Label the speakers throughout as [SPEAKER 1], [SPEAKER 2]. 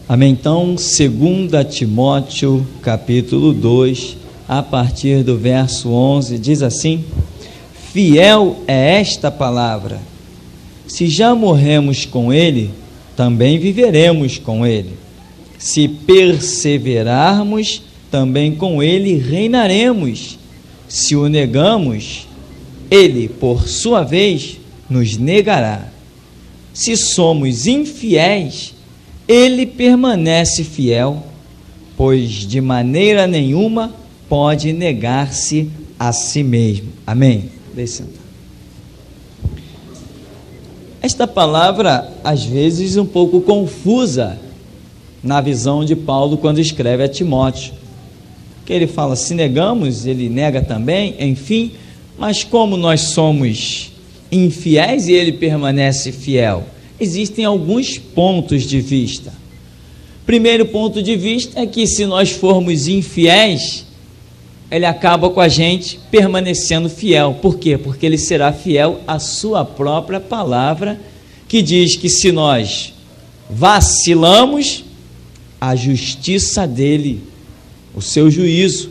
[SPEAKER 1] Amém? Então, 2 Timóteo, capítulo 2, a partir do verso 11, diz assim: fiel é esta palavra, se já morremos com ele, também viveremos com ele, se perseverarmos, também com ele reinaremos, se o negamos, ele, por sua vez, nos negará, se somos infiéis, ele permanece fiel, pois de maneira nenhuma pode negar-se a si mesmo. Amém? Deixe sentar. Esta palavra, às vezes, um pouco confusa na visão de Paulo quando escreve a Timóteo, que ele fala, se negamos, ele nega também, enfim, mas como nós somos infiéis e ele permanece fiel, existem alguns pontos de vista. Primeiro ponto de vista é que se nós formos infiéis, ele acaba com a gente permanecendo fiel. Por quê? Porque ele será fiel à sua própria palavra, que diz que se nós vacilamos, a justiça dele, o seu juízo,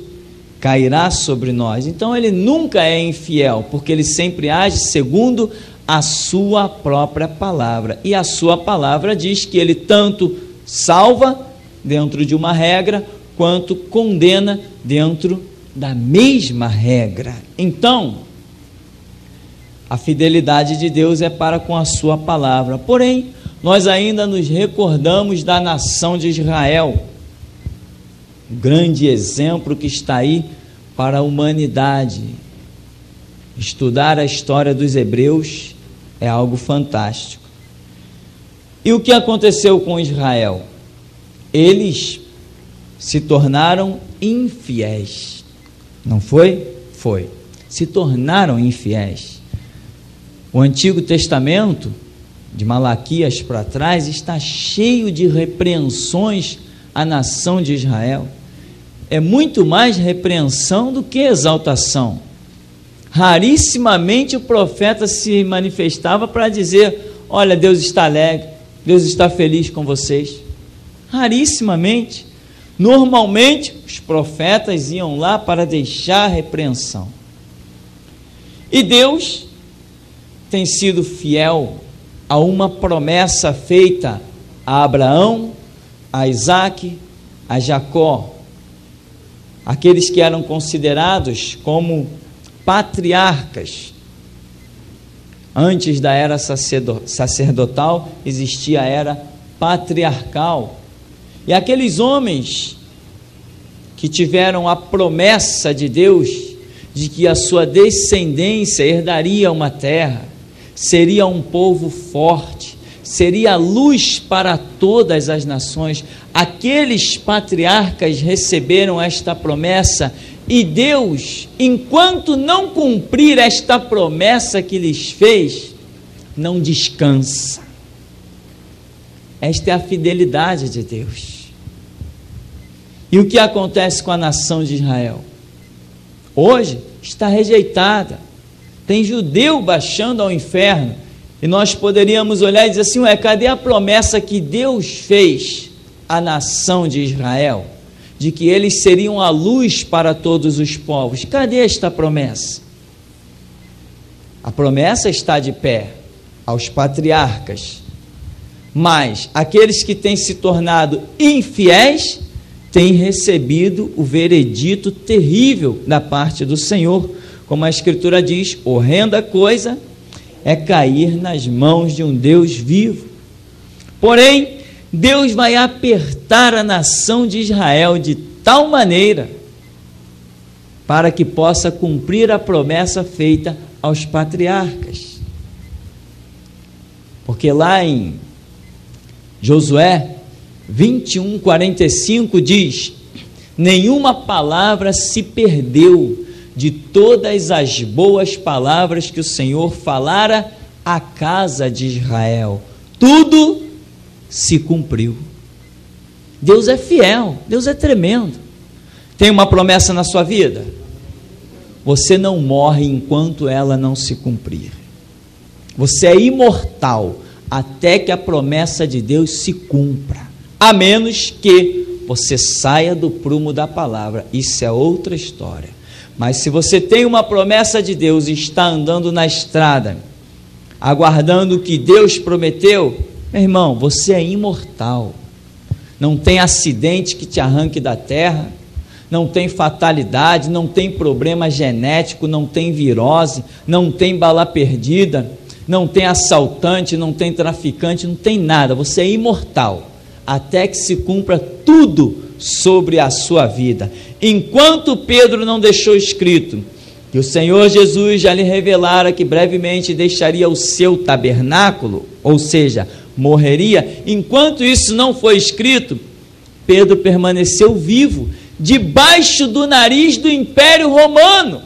[SPEAKER 1] cairá sobre nós. Então ele nunca é infiel, porque ele sempre age segundo a sua própria palavra, e a sua palavra diz que ele tanto salva dentro de uma regra, quanto condena dentro da mesma regra. Então, a fidelidade de Deus é para com a sua palavra. Porém, nós ainda nos recordamos da nação de Israel, um grande exemplo que está aí para a humanidade. Estudar a história dos hebreus é algo fantástico. E o que aconteceu com Israel? Eles se tornaram infiéis. Não foi? Foi. Se tornaram infiéis. O Antigo Testamento, de Malaquias para trás, está cheio de repreensões à nação de Israel. É muito mais repreensão do que exaltação. Rarissimamente o profeta se manifestava para dizer, olha, Deus está alegre, Deus está feliz com vocês. Rarissimamente. Normalmente os profetas iam lá para deixar a repreensão. E Deus tem sido fiel a uma promessa feita a Abraão, a Isaque, a Jacó, aqueles que eram considerados como patriarcas. Antes da era sacerdotal, existia a era patriarcal. E aqueles homens que tiveram a promessa de Deus, de que a sua descendência herdaria uma terra, seria um povo forte, seria luz para todas as nações. Aqueles patriarcas receberam esta promessa, e Deus, enquanto não cumprir esta promessa que lhes fez, não descansa. Esta é a fidelidade de Deus. E o que acontece com a nação de Israel? Hoje está rejeitada. Tem judeu baixando ao inferno. E nós poderíamos olhar e dizer assim, cadê a promessa que Deus fez à nação de Israel? De que eles seriam a luz para todos os povos. Cadê esta promessa? A promessa está de pé aos patriarcas. Mas aqueles que têm se tornado infiéis têm recebido o veredito terrível da parte do Senhor. Como a Escritura diz, horrenda coisa é cair nas mãos de um Deus vivo. Porém, Deus vai apertar a nação de Israel de tal maneira para que possa cumprir a promessa feita aos patriarcas. Porque lá em Josué 21:45 diz, nenhuma palavra se perdeu de todas as boas palavras que o Senhor falara à casa de Israel. Tudo se cumpriu. Deus é fiel, Deus é tremendo. Tem uma promessa na sua vida? Você não morre enquanto ela não se cumprir. Você é imortal até que a promessa de Deus se cumpra. a menos que você saia do prumo da palavra. Isso é outra história. Mas se você tem uma promessa de Deus e está andando na estrada, aguardando o que Deus prometeu, meu irmão, você é imortal. Não tem acidente que te arranque da terra, não tem fatalidade, não tem problema genético, não tem virose, não tem bala perdida, não tem assaltante, não tem traficante, não tem nada. Você é imortal, até que se cumpra tudo sobre a sua vida. Enquanto Pedro não deixou escrito que o Senhor Jesus já lhe revelara que brevemente deixaria o seu tabernáculo, ou seja, morreria, enquanto isso não foi escrito, Pedro permaneceu vivo, debaixo do nariz do Império Romano,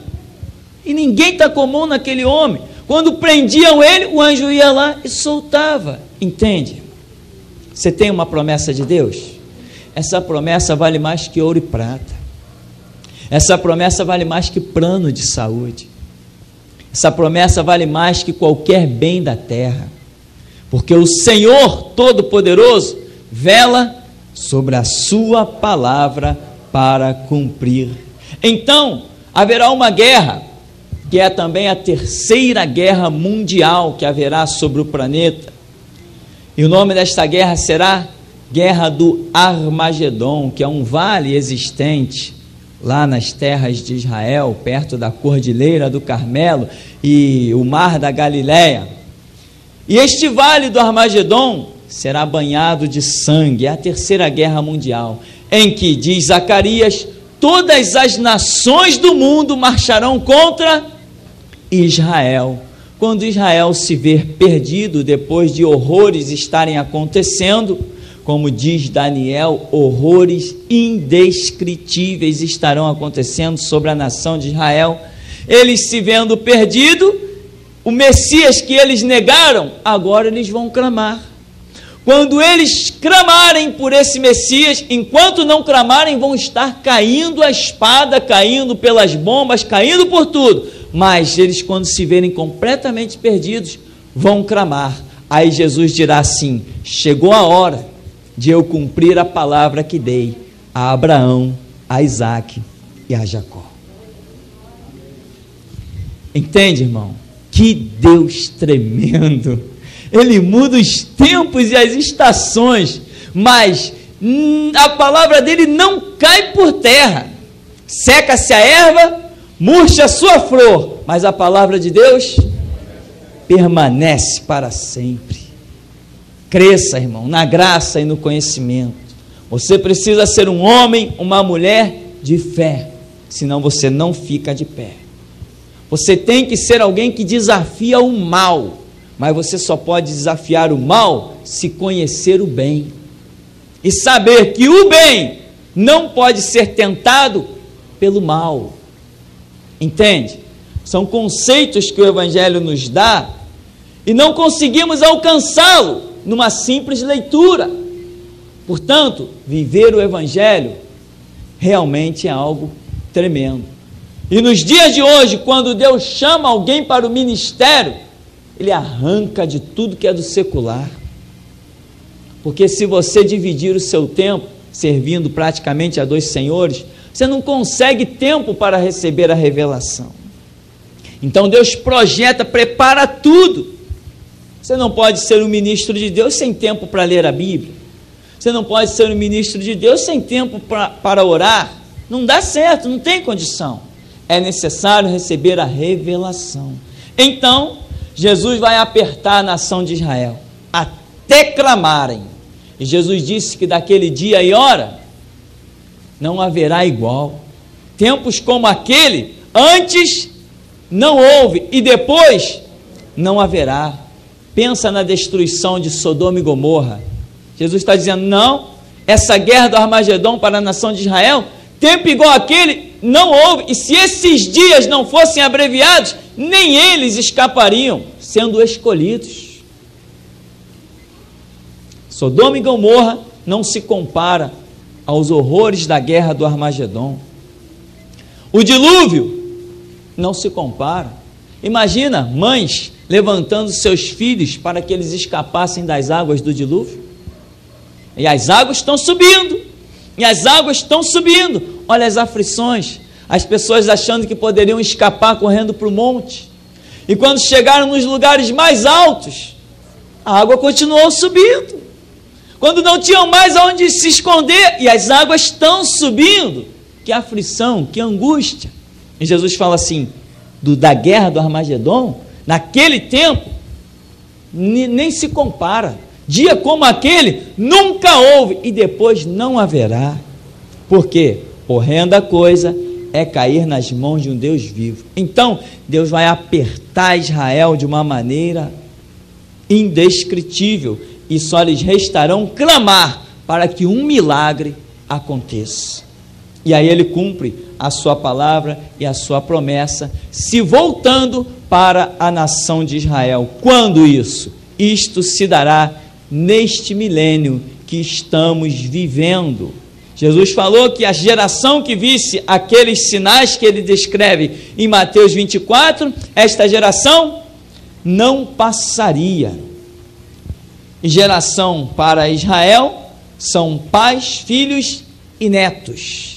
[SPEAKER 1] e ninguém tacou mão naquele homem. Quando prendiam ele, o anjo ia lá e soltava. Entende? Você tem uma promessa de Deus? Essa promessa vale mais que ouro e prata. Essa promessa vale mais que plano de saúde. Essa promessa vale mais que qualquer bem da terra, porque o Senhor Todo-Poderoso vela sobre a sua palavra para cumprir. Então, haverá uma guerra, que é também a terceira guerra mundial que haverá sobre o planeta. E o nome desta guerra será Guerra do Armagedon, que é um vale existente lá nas terras de Israel, perto da Cordilheira do Carmelo e o Mar da Galileia. E este vale do Armagedon será banhado de sangue. É a terceira guerra mundial, em que, diz Zacarias, todas as nações do mundo marcharão contra Israel. Quando Israel se ver perdido, depois de horrores estarem acontecendo, como diz Daniel, horrores indescritíveis estarão acontecendo sobre a nação de Israel. Eles se vendo perdido, o Messias que eles negaram, agora eles vão clamar. Quando eles clamarem por esse Messias, enquanto não clamarem, vão estar caindo a espada, caindo pelas bombas, caindo por tudo. Mas eles, quando se verem completamente perdidos, vão clamar. Aí Jesus dirá assim: chegou a hora de eu cumprir a palavra que dei a Abraão, a Isaque e a Jacó. Entende, irmão? Que Deus tremendo! Ele muda os tempos e as estações, mas a palavra dele não cai por terra. Seca-se a erva, murcha a sua flor, mas a palavra de Deus permanece para sempre. Cresça, irmão, na graça e no conhecimento. Você precisa ser um homem, uma mulher de fé, senão você não fica de pé. Você tem que ser alguém que desafia o mal, mas você só pode desafiar o mal se conhecer o bem e saber que o bem não pode ser tentado pelo mal. Entende? São conceitos que o Evangelho nos dá e não conseguimos alcançá-lo numa simples leitura. Portanto, viver o Evangelho realmente é algo tremendo. E nos dias de hoje, quando Deus chama alguém para o ministério, Ele arranca de tudo que é do secular. Porque se você dividir o seu tempo, servindo praticamente a 2 senhores, você não consegue tempo para receber a revelação. Então Deus projeta, prepara tudo. Você não pode ser um ministro de Deus sem tempo para ler a Bíblia. Você não pode ser um ministro de Deus sem tempo para orar. Não dá certo, não tem condição. É necessário receber a revelação. Então, Jesus vai apertar a nação de Israel, até clamarem. E Jesus disse que daquele dia e hora, não haverá igual. Tempos como aquele, antes não houve, e depois não haverá. Pensa na destruição de Sodoma e Gomorra. Jesus está dizendo, não, essa guerra do Armagedon para a nação de Israel, tempo igual aquele, não houve. E se esses dias não fossem abreviados, nem eles escapariam, sendo escolhidos. Sodoma e Gomorra não se compara aos horrores da guerra do Armagedon. O dilúvio não se compara. Imagina mães levantando seus filhos para que eles escapassem das águas do dilúvio. E as águas estão subindo, e as águas estão subindo. Olha as aflições, as pessoas achando que poderiam escapar correndo para o monte. E quando chegaram nos lugares mais altos, a água continuou subindo. Quando não tinham mais aonde se esconder, e as águas estão subindo. Que aflição, que angústia. E Jesus fala assim, da guerra do Armagedon, naquele tempo, nem se compara. Dia como aquele, nunca houve, e depois não haverá. Por quê? Horrenda coisa é cair nas mãos de um Deus vivo. Então, Deus vai apertar Israel de uma maneira indescritível, e só lhes restarão clamar para que um milagre aconteça. E aí ele cumpre a sua palavra e a sua promessa, se voltando para a nação de Israel. Quando isso? Isto se dará neste milênio que estamos vivendo. Jesus falou que a geração que visse aqueles sinais que ele descreve em Mateus 24, esta geração não passaria. E geração para Israel são pais, filhos e netos.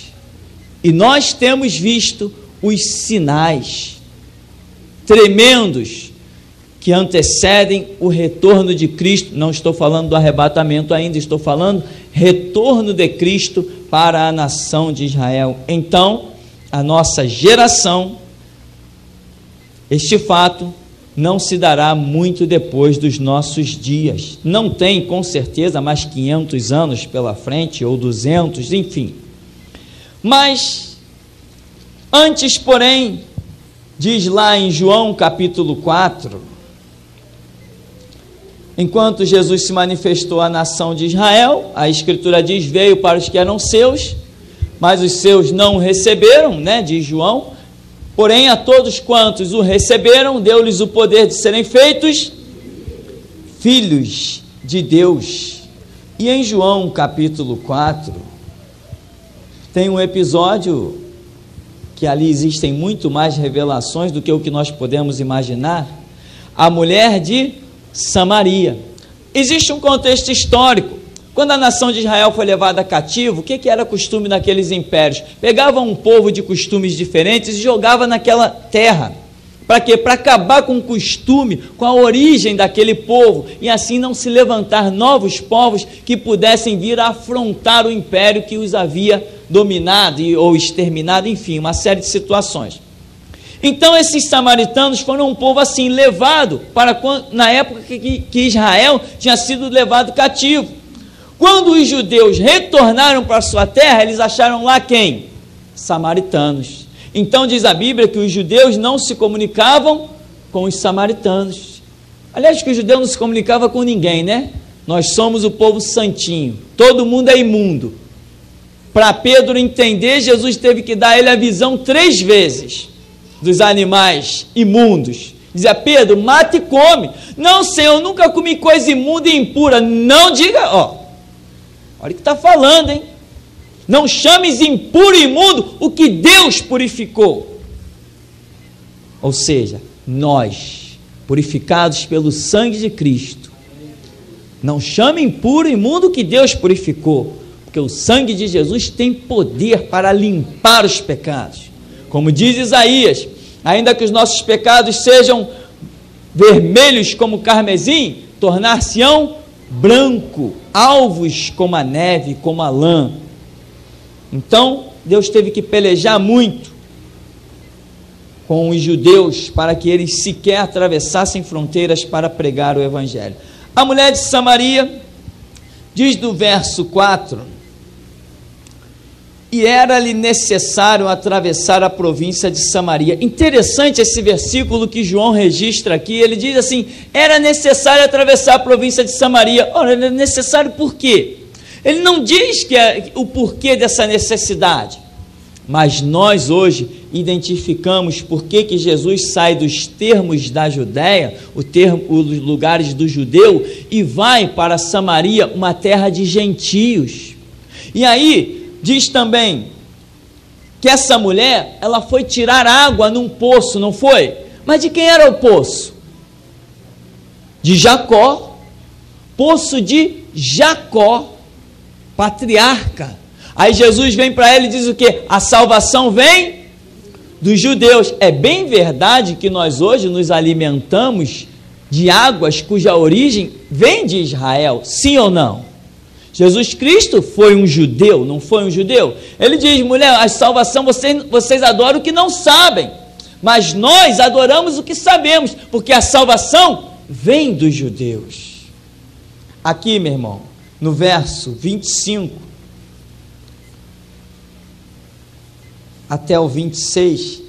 [SPEAKER 1] E nós temos visto os sinais tremendos que antecedem o retorno de Cristo. Não estou falando do arrebatamento ainda, estou falando retorno de Cristo para a nação de Israel. Então, a nossa geração, este fato não se dará muito depois dos nossos dias. Não tem, com certeza, mais 500 anos pela frente, ou 200, enfim. Mas, antes, porém, diz lá em João capítulo 4, enquanto Jesus se manifestou à nação de Israel, a Escritura diz, veio para os que eram seus, mas os seus não o receberam, diz João, porém a todos quantos o receberam, deu-lhes o poder de serem feitos filhos de Deus. E em João capítulo 4, tem um episódio que ali existem muito mais revelações do que o que nós podemos imaginar, a mulher de Samaria. Existe um contexto histórico. Quando a nação de Israel foi levada cativo, o que era costume naqueles impérios? Pegavam um povo de costumes diferentes e jogavam naquela terra. Para quê? Para acabar com o costume, com a origem daquele povo, e assim não se levantar novos povos que pudessem vir a afrontar o império que os havia dominado ou exterminado, enfim, uma série de situações. Então esses samaritanos foram um povo assim, levado para na época que Israel tinha sido levado cativo. Quando os judeus retornaram para a sua terra, eles acharam lá quem? Samaritanos. Então diz a Bíblia que os judeus não se comunicavam com os samaritanos. Aliás, que os judeus não se comunicavam com ninguém, Nós somos o povo santinho, todo mundo é imundo. Para Pedro entender, Jesus teve que dar a ele a visão 3 vezes dos animais imundos. Dizia, Pedro, mata e come. Não, Senhor, eu nunca comi coisa imunda e impura. Não diga, olha o que está falando, hein? Não chames impuro e imundo o que Deus purificou. Ou seja, nós, purificados pelo sangue de Cristo, não chame impuro e imundo o que Deus purificou, porque o sangue de Jesus tem poder para limpar os pecados. Como diz Isaías, ainda que os nossos pecados sejam vermelhos como carmesim, tornar-se-ão branco, alvos como a neve, como a lã. Então, Deus teve que pelejar muito com os judeus para que eles sequer atravessassem fronteiras para pregar o Evangelho. A mulher de Samaria, diz do verso 4, e era-lhe necessário atravessar a província de Samaria. Interessante esse versículo que João registra aqui, ele diz assim, era necessário atravessar a província de Samaria. Ora, era necessário por quê? Ele não diz o porquê dessa necessidade, mas nós hoje identificamos por que Jesus sai dos termos da Judéia, os lugares do judeu, e vai para Samaria, uma terra de gentios. E aí, diz também que essa mulher, ela foi tirar água num poço, não foi? Mas de quem era o poço? De Jacó, poço de Jacó. patriarca. Aí Jesus vem para ele e diz o quê? A salvação vem dos judeus. É bem verdade que nós hoje nos alimentamos de águas cuja origem vem de Israel, sim ou não? Jesus Cristo foi um judeu, não foi um judeu? Ele diz, mulher, a salvação vocês adoram o que não sabem, mas nós adoramos o que sabemos, porque a salvação vem dos judeus. Aqui, meu irmão, no verso 25 até o 26,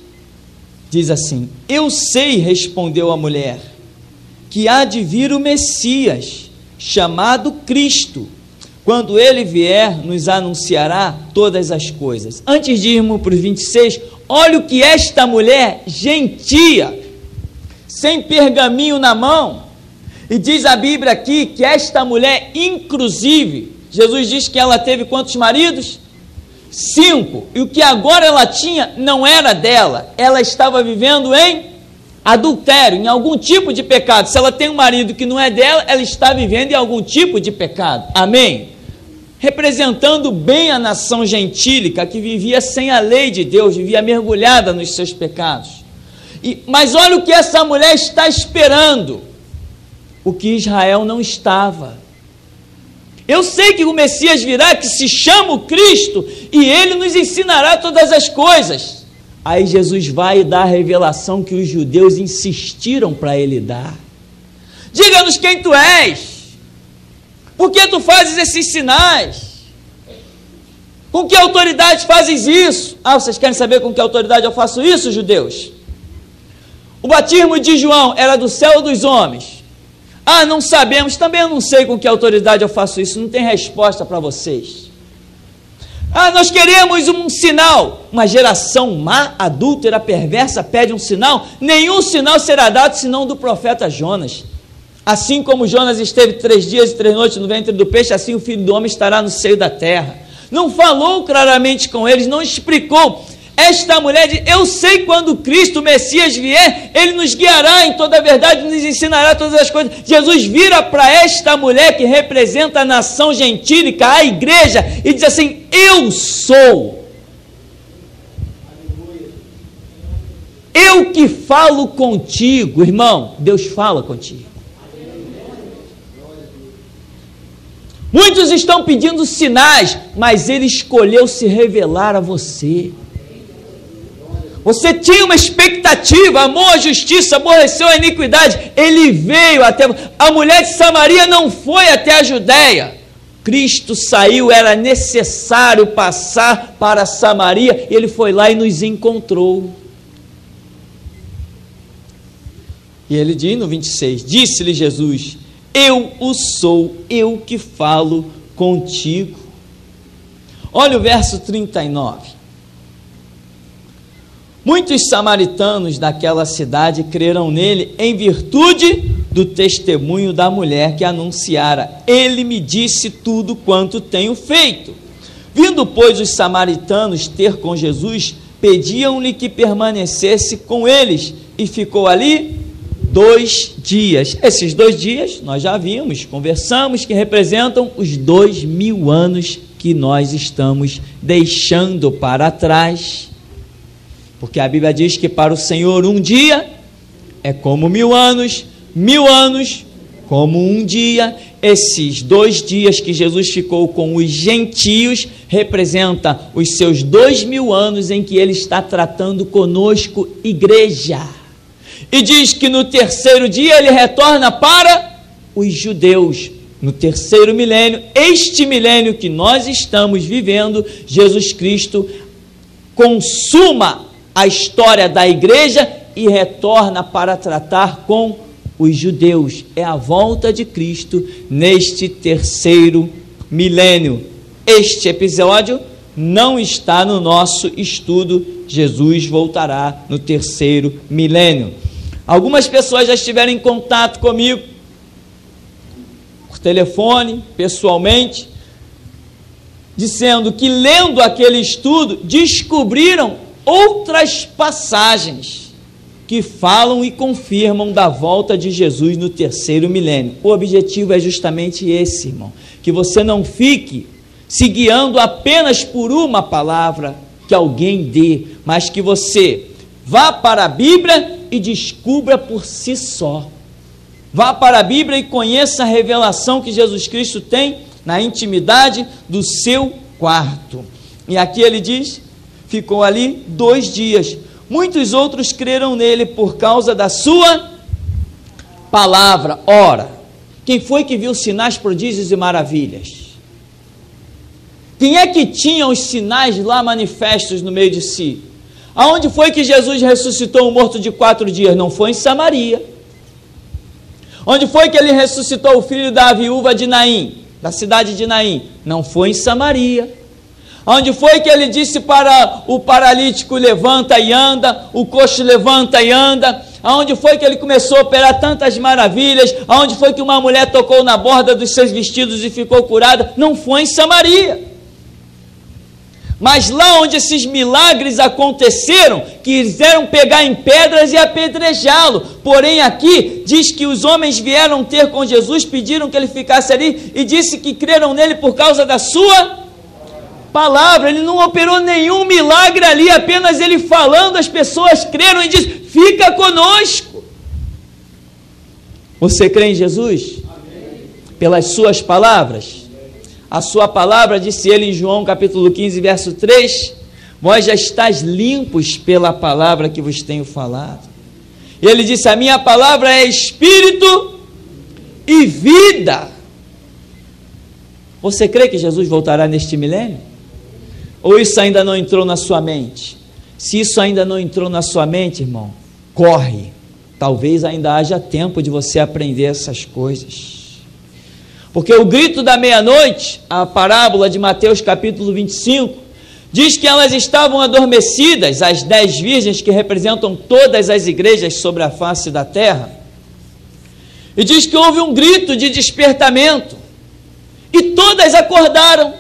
[SPEAKER 1] diz assim: eu sei, respondeu a mulher, que há de vir o Messias, chamado Cristo. Quando ele vier, nos anunciará todas as coisas. Antes de irmos para os 26, olha o que esta mulher gentia, sem pergaminho na mão, e diz a Bíblia aqui que esta mulher, inclusive, Jesus diz que ela teve quantos maridos? 5, e o que agora ela tinha não era dela, ela estava vivendo em adultério, em algum tipo de pecado. Se ela tem um marido que não é dela, ela está vivendo em algum tipo de pecado, amém? Representando bem a nação gentílica, que vivia sem a lei de Deus, vivia mergulhada nos seus pecados. Mas olha o que essa mulher está esperando, o que Israel não estava. Eu sei que o Messias virá, que se chama o Cristo, e ele nos ensinará todas as coisas. Aí Jesus vai dar a revelação que os judeus insistiram para ele dar. Diga-nos quem tu és, por que tu fazes esses sinais, com que autoridade fazes isso? Vocês querem saber com que autoridade eu faço isso, judeus? O batismo de João era do céu ou dos homens? Não sabemos, também eu não sei com que autoridade eu faço isso, não tem resposta para vocês. Nós queremos um sinal. Uma geração má, adúltera, perversa pede um sinal. Nenhum sinal será dado senão do profeta Jonas. Assim como Jonas esteve 3 dias e 3 noites no ventre do peixe, assim o Filho do Homem estará no seio da terra. Não falou claramente com eles, não explicou. Esta mulher diz, eu sei quando Cristo, o Messias, vier, ele nos guiará em toda a verdade, nos ensinará todas as coisas. Jesus vira para esta mulher que representa a nação gentílica, a igreja, e diz assim, eu sou. Eu que falo contigo, irmão, Deus fala contigo. Muitos estão pedindo sinais, mas ele escolheu se revelar a você. Você tinha uma expectativa, amou a justiça, aborreceu a iniquidade, ele veio até... A mulher de Samaria não foi até a Judéia. Cristo saiu, era necessário passar para Samaria, e ele foi lá e nos encontrou. E ele diz no 26, disse-lhe Jesus, eu o sou, eu que falo contigo. Olha o verso 39. Muitos samaritanos daquela cidade creram nele em virtude do testemunho da mulher que anunciara, ele me disse tudo quanto tenho feito. Vindo, pois, os samaritanos ter com Jesus, pediam-lhe que permanecesse com eles, e ficou ali 2 dias. Esses 2 dias, nós já vimos, conversamos, que representam os 2000 anos que nós estamos deixando para trás. Porque a Bíblia diz que para o Senhor um dia é como 1000 anos, 1000 anos como um dia. Esses 2 dias que Jesus ficou com os gentios representa os seus 2000 anos em que ele está tratando conosco, igreja. E diz que no 3º dia ele retorna para os judeus. No 3º milênio, este milênio que nós estamos vivendo, Jesus Cristo consuma a história da igreja e retorna para tratar com os judeus. É a volta de Cristo neste 3º milênio. Este episódio não está no nosso estudo. Jesus voltará no 3º milênio. Algumas pessoas já estiveram em contato comigo, por telefone, pessoalmente, dizendo que lendo aquele estudo, descobriram outras passagens que falam e confirmam da volta de Jesus no 3º milênio. O objetivo é justamente esse, irmão, que você não fique se guiando apenas por uma palavra que alguém dê, mas que você vá para a Bíblia e descubra por si só. Vá para a Bíblia e conheça a revelação que Jesus Cristo tem na intimidade do seu quarto. E aqui ele diz, ficou ali 2 dias. Muitos outros creram nele por causa da sua palavra. Ora, quem foi que viu sinais, prodígios e maravilhas? Quem é que tinha os sinais lá manifestos no meio de si? Aonde foi que Jesus ressuscitou um morto de 4 dias? Não foi em Samaria. Onde foi que ele ressuscitou o filho da viúva de Naim, da cidade de Naim? Não foi em Samaria. Onde foi que ele disse para o paralítico, levanta e anda, o coxo levanta e anda? Aonde foi que ele começou a operar tantas maravilhas? Aonde foi que uma mulher tocou na borda dos seus vestidos e ficou curada? Não foi em Samaria. Mas lá onde esses milagres aconteceram, quiseram pegar em pedras e apedrejá-lo. Porém aqui diz que os homens vieram ter com Jesus, pediram que ele ficasse ali e disse que creram nele por causa da sua palavra. Ele não operou nenhum milagre ali, apenas ele falando, as pessoas creram e disse, fica conosco. Você crê em Jesus? Amém. Pelas suas palavras? A sua palavra, disse ele em João capítulo 15, verso 3, vós já estáis limpos pela palavra que vos tenho falado. E ele disse, a minha palavra é espírito e vida. Você crê que Jesus voltará neste milênio? Ou isso ainda não entrou na sua mente? Se isso ainda não entrou na sua mente, irmão, corre. Talvez ainda haja tempo de você aprender essas coisas. Porque o grito da meia-noite, a parábola de Mateus capítulo 25, diz que elas estavam adormecidas, as 10 virgens que representam todas as igrejas sobre a face da terra. E diz que houve um grito de despertamento. E todas acordaram,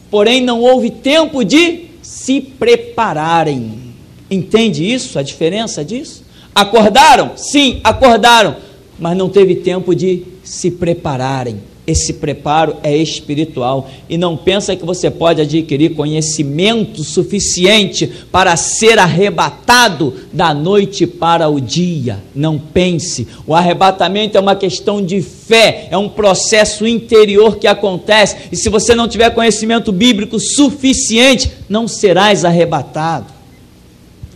[SPEAKER 1] porém não houve tempo de se prepararem. Entende isso, a diferença disso? Acordaram? Sim, acordaram, mas não teve tempo de se prepararem. Esse preparo é espiritual, e não pensa que você pode adquirir conhecimento suficiente para ser arrebatado da noite para o dia. Não pense, o arrebatamento é uma questão de fé, é um processo interior que acontece, e se você não tiver conhecimento bíblico suficiente, não serás arrebatado,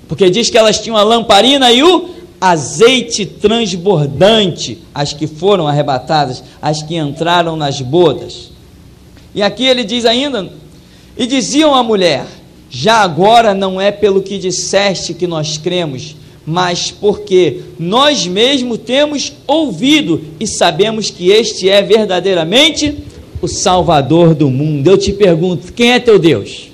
[SPEAKER 1] porque diz que elas tinham a lamparina e o azeite transbordante, as que foram arrebatadas, as que entraram nas bodas. E aqui ele diz ainda, e diziam à mulher, já agora não é pelo que disseste que nós cremos, mas porque nós mesmos temos ouvido e sabemos que este é verdadeiramente o Salvador do mundo. Eu te pergunto, quem é teu Deus?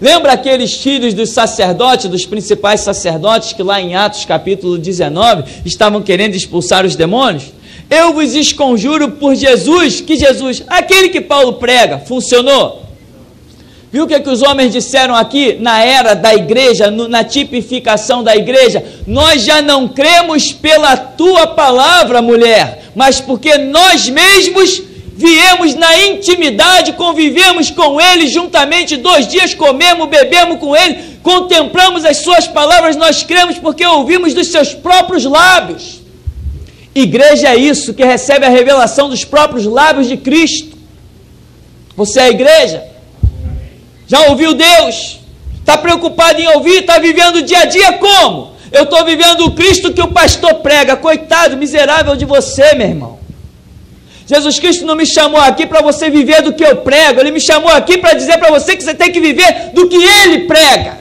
[SPEAKER 1] Lembra aqueles filhos dos sacerdotes, dos principais sacerdotes, que lá em Atos capítulo 19, estavam querendo expulsar os demônios? Eu vos esconjuro por Jesus, que Jesus, aquele que Paulo prega, funcionou? Viu o que os homens disseram aqui, na era da igreja, na tipificação da igreja? Nós já não cremos pela tua palavra, mulher, mas porque nós mesmos viemos na intimidade, convivemos com ele juntamente 2 dias, comemos, bebemos com ele, contemplamos as suas palavras, nós cremos porque ouvimos dos seus próprios lábios. Igreja é isso, que recebe a revelação dos próprios lábios de Cristo. Você é a igreja? Já ouviu Deus? Está preocupado em ouvir? Está vivendo o dia a dia como? Eu estou vivendo o Cristo que o pastor prega. Coitado, miserável de você, meu irmão. Jesus Cristo não me chamou aqui para você viver do que eu prego, Ele me chamou aqui para dizer para você que você tem que viver do que Ele prega.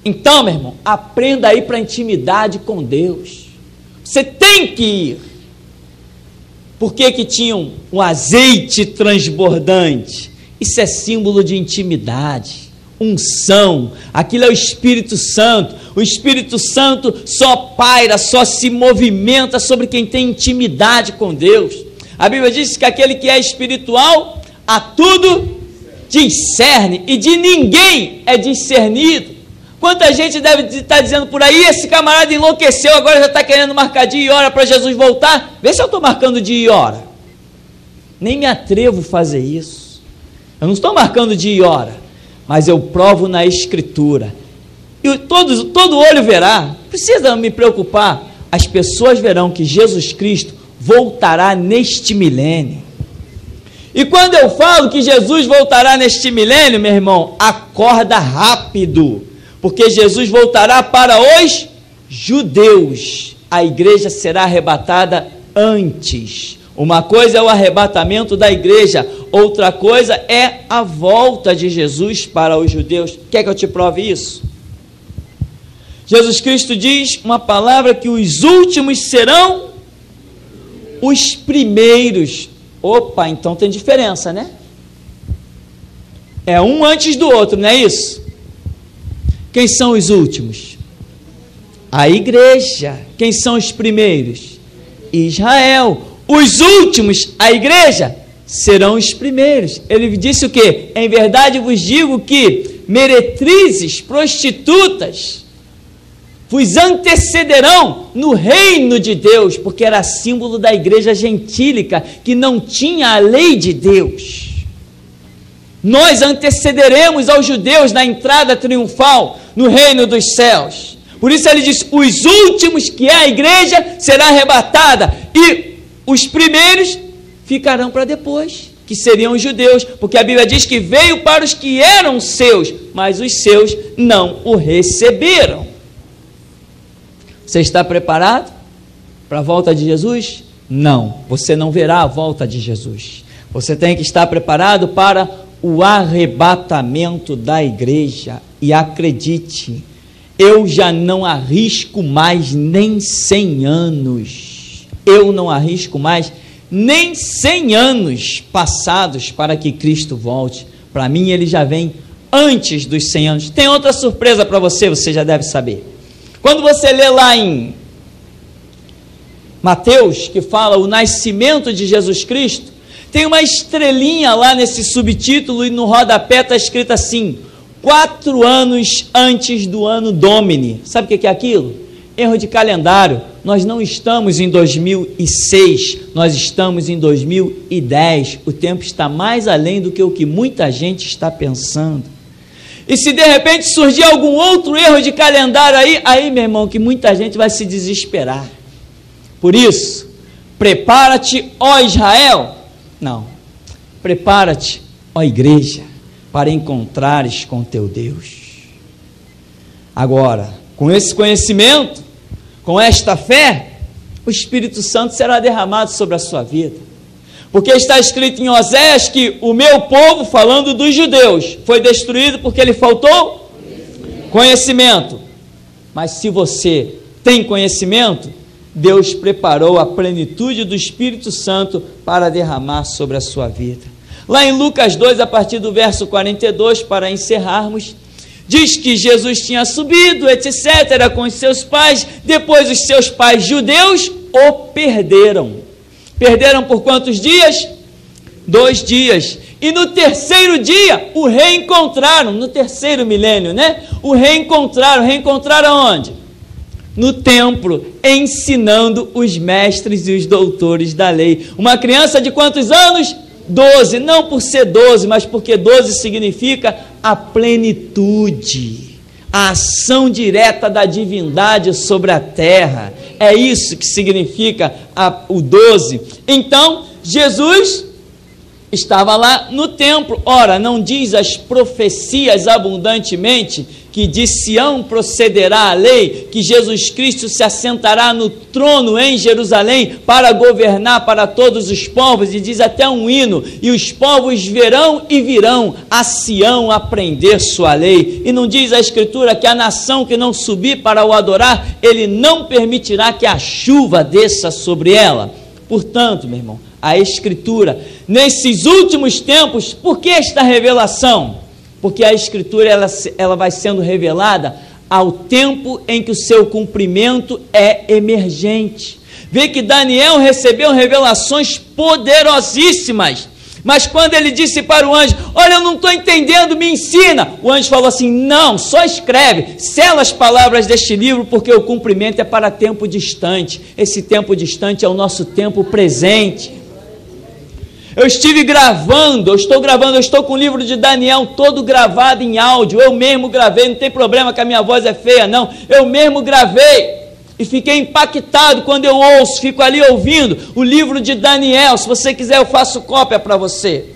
[SPEAKER 1] Então, meu irmão, aprenda a ir para a intimidade com Deus. Você tem que ir. Por que que tinham um azeite transbordante? Isso é símbolo de intimidade, unção. Aquilo é o Espírito Santo. O Espírito Santo só paira, só se movimenta sobre quem tem intimidade com Deus. A Bíblia diz que aquele que é espiritual, a tudo discerne, e de ninguém é discernido. Quanta gente deve estar dizendo por aí, esse camarada enlouqueceu, agora já está querendo marcar dia e hora para Jesus voltar. Vê se eu estou marcando dia e hora. nem me atrevo a fazer isso. Eu não estou marcando dia e hora, mas eu provo na Escritura. E todo olho verá, precisa me preocupar, as pessoas verão que Jesus Cristo voltará neste milênio. E quando eu falo que Jesus voltará neste milênio, meu irmão, acorda rápido, porque Jesus voltará para os judeus. A igreja será arrebatada antes. Uma coisa é o arrebatamento da igreja, outra coisa é a volta de Jesus para os judeus. Quer que eu te prove isso? Jesus Cristo diz uma palavra que os últimos serão os primeiros. Opa, então tem diferença, né? É um antes do outro, não é isso? Quem são os últimos? A igreja. Quem são os primeiros? Israel. Os últimos, a igreja, serão os primeiros. Ele disse o quê? Em verdade vos digo que meretrizes, prostitutas, vos antecederão no reino de Deus, porque era símbolo da igreja gentílica, que não tinha a lei de Deus. Nós antecederemos aos judeus na entrada triunfal no reino dos céus. Por isso ele diz, os últimos, que é a igreja, será arrebatada, e os primeiros ficarão para depois, que seriam os judeus, porque a Bíblia diz que veio para os que eram seus, mas os seus não o receberam. Você está preparado para a volta de Jesus? Não, você não verá a volta de Jesus. Você tem que estar preparado para o arrebatamento da igreja. E acredite, eu já não arrisco mais nem 100 anos. Eu não arrisco mais nem 100 anos passados para que Cristo volte. Para mim, ele já vem antes dos 100 anos. Tem outra surpresa para você, você já deve saber. Quando você lê lá em Mateus, que fala o nascimento de Jesus Cristo, tem uma estrelinha lá nesse subtítulo e no rodapé está escrito assim, 4 anos antes do ano Domini. Sabe o que é aquilo? Erro de calendário. Nós não estamos em 2006, nós estamos em 2010. O tempo está mais além do que o que muita gente está pensando. E se de repente surgir algum outro erro de calendário aí, meu irmão, que muita gente vai se desesperar. Por isso, prepara-te, ó Israel. Não, prepara-te, ó igreja, para encontrares com teu Deus. Agora, com esse conhecimento, com esta fé, o Espírito Santo será derramado sobre a sua vida. Porque está escrito em Oséias que o meu povo, falando dos judeus, foi destruído porque lhe faltou conhecimento. Mas se você tem conhecimento, Deus preparou a plenitude do Espírito Santo para derramar sobre a sua vida. Lá em Lucas 2, a partir do verso 42, para encerrarmos, diz que Jesus tinha subido, etc., com os seus pais, depois os seus pais judeus o perderam. Perderam por quantos dias? 2 dias. E no terceiro dia, o reencontraram, no terceiro milênio, né? O reencontraram onde? No templo, ensinando os mestres e os doutores da lei. Uma criança de quantos anos? 12, não por ser 12, mas porque 12 significa a plenitude, a ação direta da divindade sobre a terra. É isso que significa o 12. Então, Jesus estava lá no templo. Ora, não diz as profecias abundantemente que de Sião procederá a lei, que Jesus Cristo se assentará no trono em Jerusalém para governar para todos os povos, e diz até um hino, e os povos verão e virão a Sião aprender sua lei. E não diz a Escritura que a nação que não subir para o adorar, ele não permitirá que a chuva desça sobre ela. Portanto, meu irmão, a Escritura, nesses últimos tempos, por que esta revelação? Porque a Escritura ela vai sendo revelada ao tempo em que o seu cumprimento é emergente. Vê que Daniel recebeu revelações poderosíssimas, mas quando ele disse para o anjo, olha, eu não estou entendendo, me ensina, o anjo falou assim, não, só escreve, sela as palavras deste livro, porque o cumprimento é para tempo distante. Esse tempo distante é o nosso tempo presente. Eu estive gravando, eu estou com o livro de Daniel todo gravado em áudio, eu mesmo gravei, não tem problema que a minha voz é feia não, eu mesmo gravei, e fiquei impactado quando eu ouço, fico ali ouvindo o livro de Daniel. Se você quiser eu faço cópia para você.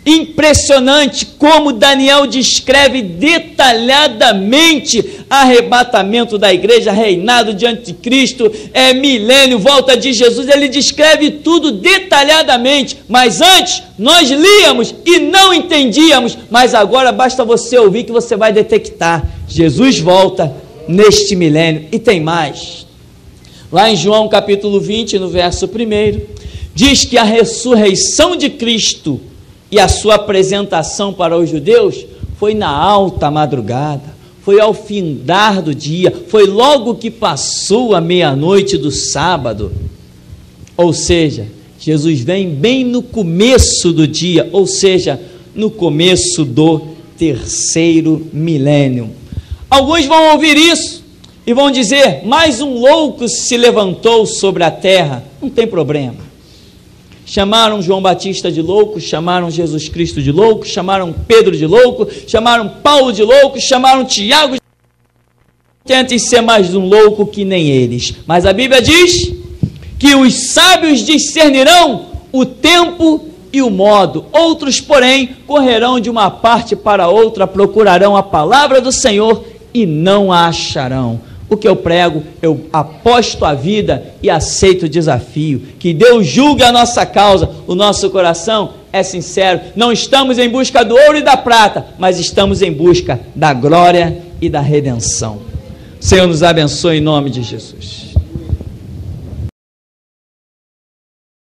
[SPEAKER 1] Impressionante como Daniel descreve detalhadamente arrebatamento da igreja, reinado de anticristo, milênio, volta de Jesus. Ele descreve tudo detalhadamente, mas antes nós líamos e não entendíamos, mas agora basta você ouvir que você vai detectar. Jesus volta neste milênio. E tem mais, lá em João capítulo 20, no verso 1, diz que a ressurreição de Cristo e a sua apresentação para os judeus foi na alta madrugada, foi ao findar do dia, foi logo que passou a meia-noite do sábado. Ou seja, Jesus vem bem no começo do dia, ou seja, no começo do terceiro milênio. Alguns vão ouvir isso e vão dizer: mais um louco se levantou sobre a terra. Não tem problema. Chamaram João Batista de louco, chamaram Jesus Cristo de louco, chamaram Pedro de louco, chamaram Paulo de louco, chamaram Tiago de... Tentem ser mais um louco que nem eles. Mas a Bíblia diz que os sábios discernirão o tempo e o modo. Outros, porém, correrão de uma parte para outra, procurarão a palavra do Senhor e não a acharão. O que eu prego, eu aposto a vida e aceito o desafio. Que Deus julgue a nossa causa. O nosso coração é sincero. Não estamos em busca do ouro e da prata, mas estamos em busca da glória e da redenção. O Senhor nos abençoe em nome de Jesus.